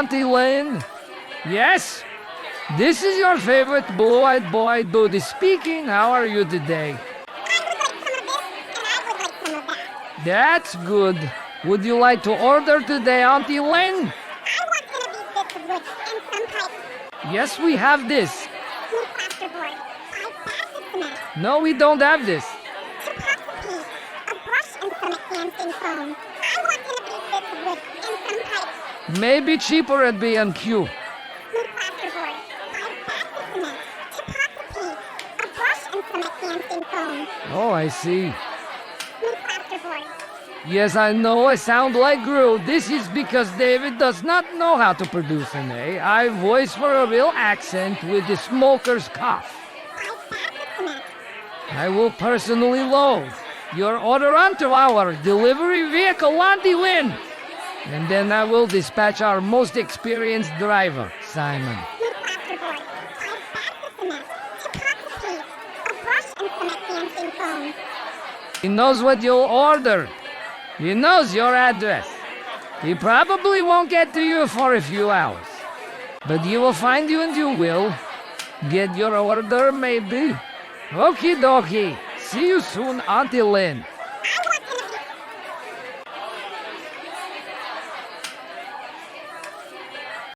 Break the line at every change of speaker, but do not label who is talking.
Auntie Lynn. Yes? This is your favorite blue-eyed boy, Doody speaking. How are you today? That's good. Would you like to order today, Auntie Lynn? Yes, we have this. No, we don't have this. Maybe cheaper at B&Q. Oh, I see. Yes, I know I sound like Groot. This is because David does not know how to produce an AI voice for a real accent with the smoker's cough. I will personally load your order onto our delivery vehicle, Auntie Lynn. And then I will dispatch our most experienced driver, Simon. He knows what you'll order. He knows your address. He probably won't get to you for a few hours. But he will find you and you will get your order, maybe. Okie dokie. See you soon, Auntie Lynn.